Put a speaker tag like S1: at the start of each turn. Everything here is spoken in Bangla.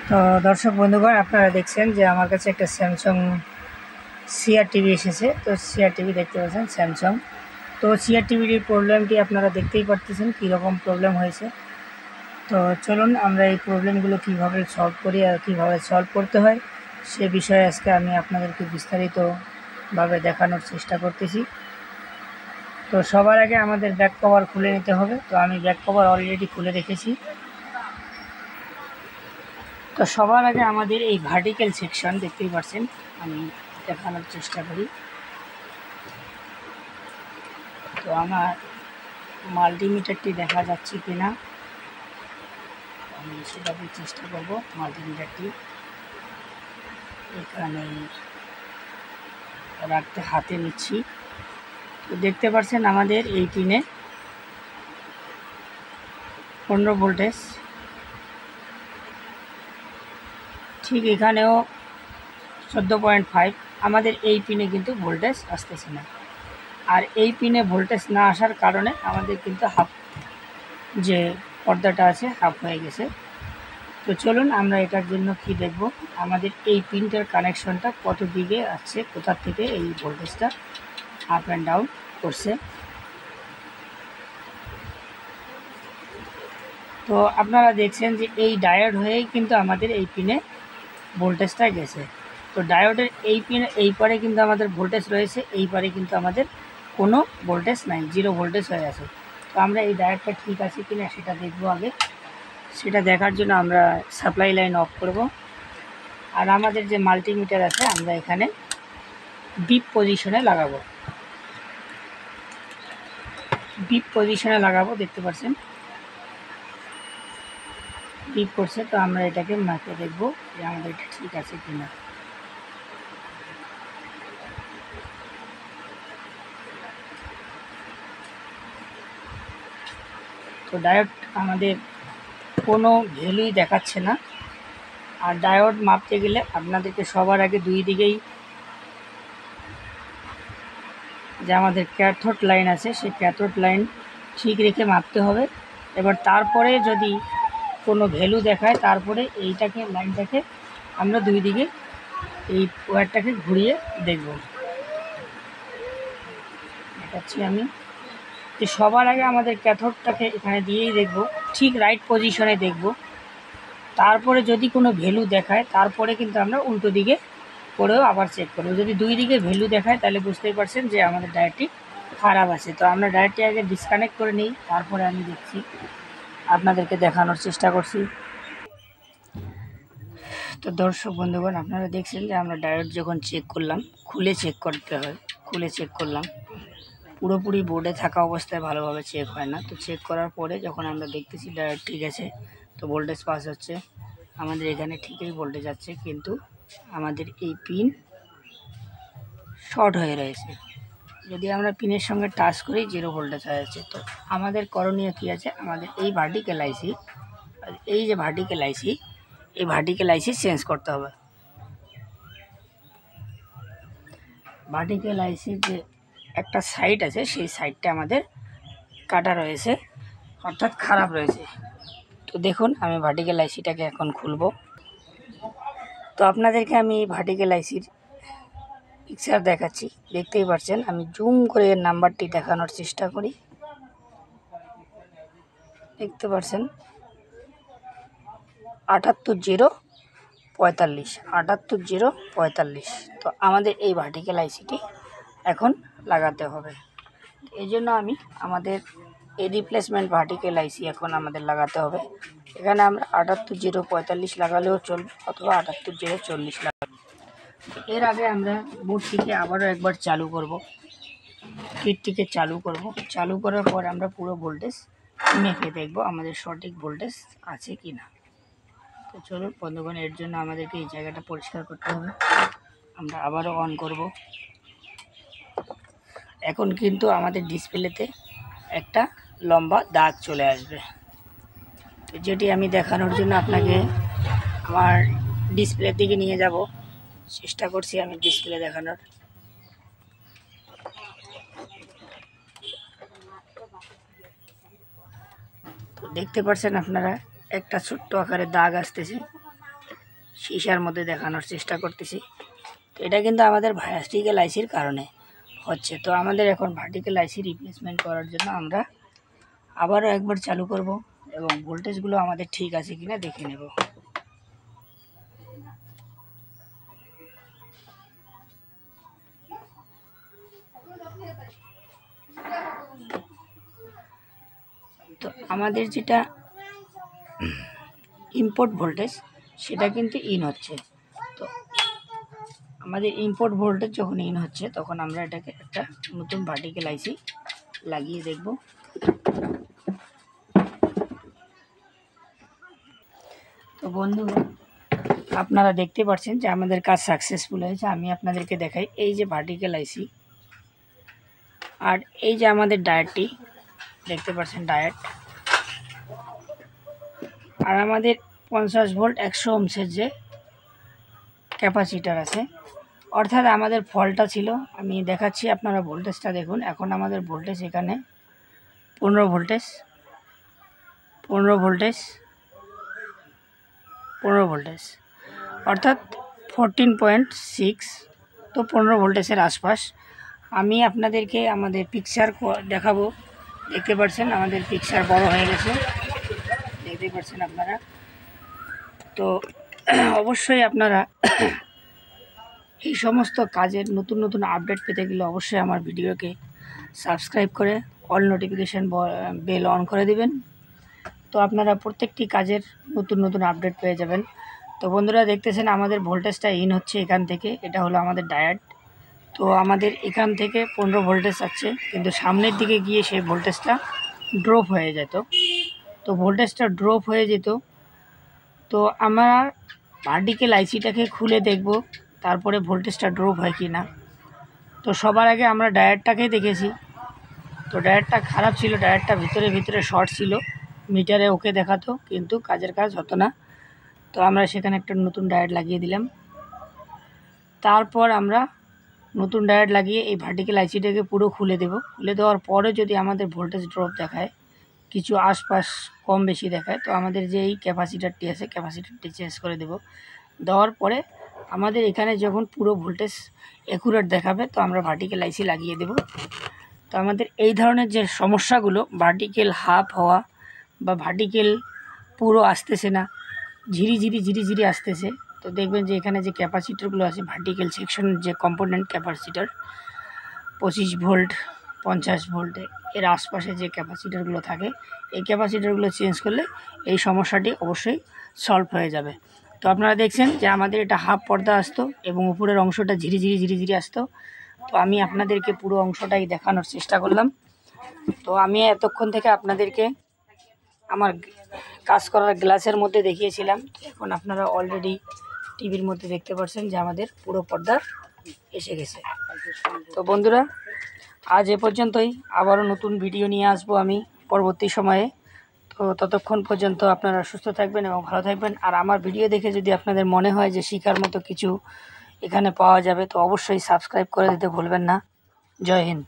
S1: তো দর্শক বন্ধুগণ, আপনারা দেখছেন যে আমার কাছে একটা স্যামসাং সিআর টিভি এসেছে। তো সিআর টিভি দেখতে পাচ্ছেন স্যামসাং। তো সিআর টিভির প্রবলেমটি আপনারা দেখতেই পারতেছেন কীরকম প্রবলেম হয়েছে। তো চলুন আমরা এই প্রবলেমগুলো কীভাবে সলভ করি আর কীভাবে সলভ করতে হয় সে বিষয়ে আজকে আমি আপনাদেরকে বিস্তারিতভাবে দেখানোর চেষ্টা করতেছি। তো সবার আগে আমাদের ব্যাক কভার খুলে নিতে হবে। তো আমি ব্যাক কভার অলরেডি খুলে রেখেছি। তো সবার আগে আমাদের এই ভার্টিক্যাল সেকশন দেখতেই পাচ্ছেন, আমি দেখানোর চেষ্টা করি। তো আমার মাল্টিমিটারটি দেখা যাচ্ছে কিনা আমি সেটাকে চেষ্টা করব। মাল্টিমিটারটি এখানে রাখতে হাতে নিচ্ছি। তো দেখতে পাচ্ছেন আমাদের এই পিনে 15 ভোল্টেজ, ঠিক এখানেও 14.5। আমাদের এই পিনে কিন্তু ভোল্টেজ আসতেছে না, আর এই পিনে ভোল্টেজ না আসার কারণে আমাদের কিন্তু হাফ যে পর্দাটা আছে হাফ হয়ে গেছে। তো চলুন আমরা এটার জন্য কি দেখব, আমাদের এই পিনটার কানেকশনটা কত দিকে আছে, কোথা থেকে এই ভোল্টেজটা আপ অ্যান্ড ডাউন করছে। তো আপনারা দেখছেন যে এই ডায়োড হয়েই কিন্তু আমাদের এই পিনে ভোল্টেজটা গেছে। তো ডায়োডের এই পিনে এই পারে কিন্তু আমাদের ভোল্টেজ রয়েছে, এই পারে কিন্তু আমাদের কোনো ভোল্টেজ নাই, জিরো ভোল্টেজ হয়ে আছে। তো আমরা এই ডায়োডটা ঠিক আছে কিনা সেটা দেখব আগে। সেটা দেখার জন্য আমরা সাপ্লাই লাইন অফ করব। আর আমাদের যে মাল্টিমিটার আছে আমরা এখানে ডিপ পজিশনে লাগাবো, দেখতে পাচ্ছেন ডিপ করছে। তো আমরা এটাকে মাপে দেখব যে আমাদের এটা ঠিক আছে কিনা। তো ডায়োড আমাদের কোনো ভ্যালুই দেখাচ্ছে না। আর ডায়োড মাপতে গেলে আপনাদেরকে সবার আগে দুই দিকেই যে আমাদের ক্যাথোড লাইন আছে সেই ক্যাথোড লাইন ঠিক রেখে মাপতে হবে। এবার তারপরে যদি কোনো ভ্যালু দেখায় তারপরে এইটাকে লাইনটাকে আমরা দুই দিকে এই ওয়্যারটাকে ঘুরিয়ে দেখব। দেখাচ্ছি আমি যে সবার আগে আমাদের ক্যাথোডটাকে এখানে দিয়েই দেখব, ঠিক রাইট পজিশনে দেখব। তারপরে যদি কোনো ভ্যালু দেখায় তারপরে কিন্তু আমরা উল্টো দিকে করেও আবার চেক করব। যদি দুই দিকে ভ্যালু দেখায় তাহলে বুঝতেই পারছেন যে আমাদের ডায়োডটি খারাপ আছে। তো আমরা ডায়োডটি আগে ডিসকানেক্ট করে নিই, তারপরে আমি দেখছি, আপনাদেরকে দেখানোর চেষ্টা করছি। তো দর্শক বন্ধুগণ, আপনারা দেখছেন যে আমরা ডায়োড যখন চেক করলাম, খুলে চেক করতে হয়, খুলে চেক করলাম। পুরোপুরি বোর্ডে থাকা অবস্থায় ভালোভাবে চেক হয় না। তো চেক করার পরে যখন আমরা দেখতেছি ডায়োড ঠিক আছে, তো ভোল্টেজ পাস হচ্ছে, আমাদের এখানে ঠিকই ভোল্টেজ যাচ্ছে, কিন্তু আমাদের এই পিন শর্ট হয়ে রয়েছে। যদি আমরা পিনের সঙ্গে টাচ করি জিরো ভোল্টেজ হয়ে যাচ্ছে। তো আমাদের করণীয় কী আছে, আমাদের এই ভার্টিক্যাল আইসি, এই যে ভার্টিক্যাল আইসি, এই ভার্টিক্যাল আইসি চেঞ্জ করতে হবে। ভার্টিক্যাল আইসির যে একটা সাইড আছে সেই সাইডটা আমাদের কাটা রয়েছে, অর্থাৎ খারাপ রয়েছে। তো দেখুন আমি ভার্টিক্যাল আইসিটাকে এখন খুলব। তো আপনাদেরকে আমি ভার্টিক্যাল আইসির পিকচার দেখাচ্ছি, দেখতেই পাচ্ছেন। আমি জুম করে এর নাম্বারটি দেখানোর চেষ্টা করি, দেখতে পাচ্ছেন 78045, 78045। তো আমাদের এই ভার্টিক্যাল আইসিটি এখন লাগাতে হবে। এই জন্য আমি আমাদের এই রিপ্লেসমেন্ট ভার্টিক্যাল আইসি এখন আমাদের লাগাতে হবে। এখানে আমরা 78045 লাগালেও চলবে, অথবা 78040 লাগাবো। এর আগে আমরা বোর্ডটিকে আবারও একবার চালু করব, কিটটিকে চালু করব। চালু করার পর আমরা পুরো ভোল্টেজ মেপে দেখব আমাদের সঠিক ভোল্টেজ আছে কি না। তো চলুন বন্ধুগণ, এর জন্য আমাদেরকে এই জায়গাটা পরিষ্কার করতে হবে। আমরা আবারও অন করব। এখন কিন্তু আমাদের ডিসপ্লেতে একটা লম্বা দাগ চলে আসবে, তো যেটি আমি দেখানোর জন্য আপনাকে আমার ডিসপ্লের দিকে নিয়ে যাব, চেষ্টা করছি আমি ডিসপ্লে দেখানোর। তো দেখতে পাচ্ছেন আপনারা একটা ছোট্ট আকারে দাগ আসতেছে। শিশার মধ্যে দেখানোর চেষ্টা করতেছি। তো এটা কিন্তু আমাদের ভার্টিক্যাল আইসির কারণে হচ্ছে। তো আমাদের এখন ভার্টিক্যাল আইসি রিপ্লেসমেন্ট করার জন্য আমরা আবারও একবার চালু করব এবং ভোল্টেজগুলো আমাদের ঠিক আছে কিনা দেখে নেব। তো আমাদের যেটা ইনপুট ভোল্টেজ সেটা কিন্তু ইন হচ্ছে। তো আমাদের ইনপুট ভোল্টেজ যখন ইন হচ্ছে তখন আমরা এটাকে একটা নতুন ভার্টিক্যাল আইসি লাগিয়ে দেখব। তো বন্ধু আপনারা দেখতে পাচ্ছেন যে আমাদের কাজ সাকসেসফুল হয়েছে। আমি আপনাদেরকে দেখাই, এই যে ভার্টিক্যাল আইসি আর এই যে আমাদের ডায়োডটি দেখতে পাচ্ছেন, ডায়োড আর আমাদের 50 ভোল্ট 100 ওহমের যে ক্যাপাসিটার আছে, অর্থাৎ আমাদের ফল্টটা ছিল, আমি দেখাচ্ছি আপনারা ভোল্টেজটা দেখুন। এখন আমাদের ভোল্টেজ এখানে 15 ভোল্টেজ 15 ভোল্টেজ 15 ভোল্টেজ অর্থাৎ 14.6। তো 15 ভোল্টেজের আশপাশ। আমি আপনাদেরকে আমাদের পিকচার দেখাবো। দেখতে পাচ্ছেন আমাদের পিকচার বড় হয়ে গেছে, দেখতে পাচ্ছেন আপনারা। তো অবশ্যই আপনারা এই সমস্ত কাজের নতুন নতুন আপডেট পেতে গেলে অবশ্যই আমার ভিডিওকে সাবস্ক্রাইব করে অল নোটিফিকেশান বেল অন করে দিবেন। তো আপনারা প্রত্যেকটি কাজের নতুন নতুন আপডেট পেয়ে যাবেন। তো বন্ধুরা দেখতেছেন আমাদের ভোল্টেজটা ইন হচ্ছে এখান থেকে, এটা হলো আমাদের ডায়োড। তো আমাদের এখান থেকে 15 ভোল্টেজ আছে, কিন্তু সামনের দিকে গিয়ে সেই ভোল্টেজটা ড্রপ হয়ে যেত। তো ভোল্টেজটা ড্রপ হয়ে যেত। তো আমরা ভার্টিক্যাল আইসিটাকে খুলে দেখব তারপরে ভোল্টেজটা ড্রপ হয় কি না। তো সবার আগে আমরা ডায়োডটাকেই দেখেছি। তো ডায়োডটা খারাপ ছিল, ডায়োডটা ভিতরে শর্ট ছিল, মিটারে ওকে দেখাতো কিন্তু কাজের কাজ হতো না। তো আমরা সেখানে একটা নতুন ডায়োড লাগিয়ে দিলাম। তারপর আমরা নতুন ডায়োড লাগিয়ে এই ভার্টিক্যাল আইসিটাকে পুরো খুলে দেব। খুলে দেওয়ার পরে যদি আমাদের ভোল্টেজ ড্রপ দেখায়, কিছু আশপাশ কম বেশি দেখায়, তো আমাদের যে এই ক্যাপাসিটারটি আছে ক্যাপাসিটারটি চেঞ্জ করে দেব। দেওয়ার পরে আমাদের এখানে যখন পুরো ভোল্টেজ অ্যাকুরেট দেখাবে তো আমরা ভার্টিক্যাল আইসি লাগিয়ে দেব। তো আমাদের এই ধরনের যে সমস্যাগুলো, ভার্টিক্যাল হাফ হওয়া বা ভার্টিক্যাল পুরো আসতেছে না, ঝিরি আসতেছে, তো দেখবেন যে এখানে যে ক্যাপাসিটারগুলো আছে ভার্টিক্যাল সেকশনের যে কম্পোনেন্ট ক্যাপাসিটার 25 ভোল্ট 50 ভোল্ট এর আশপাশে যে ক্যাপাসিটারগুলো থাকে, এই ক্যাপাসিটারগুলো চেঞ্জ করলে এই সমস্যাটি অবশ্যই সলভ হয়ে যাবে। তো আপনারা দেখছেন যে আমাদের এটা হাফ পর্দা আসতো এবং উপরের অংশটা ঝিরি আসতো। তো আমি আপনাদেরকে পুরো অংশটাই দেখানোর চেষ্টা করলাম। তো আমি এতক্ষণ থেকে আপনাদেরকে আমার কাজ করার গ্লাসের মধ্যে দেখিয়েছিলাম। এখন আপনারা অলরেডি টিভির মধ্যে দেখতে পাচ্ছেন যে আমাদের পুরো পর্দা এসে গেছে। তো বন্ধুরা আজ এ পর্যন্তই, আবারও নতুন ভিডিও নিয়ে আসবো আমি পরবর্তী সময়ে। তো ততক্ষণ পর্যন্ত আপনারা সুস্থ থাকবেন এবং ভালো থাকবেন। আর আমার ভিডিও দেখে যদি আপনাদের মনে হয় যে শেখার মতো কিছু এখানে পাওয়া যাবে, তো অবশ্যই সাবস্ক্রাইব করে দিতে ভুলবেন না। জয় হিন্দ।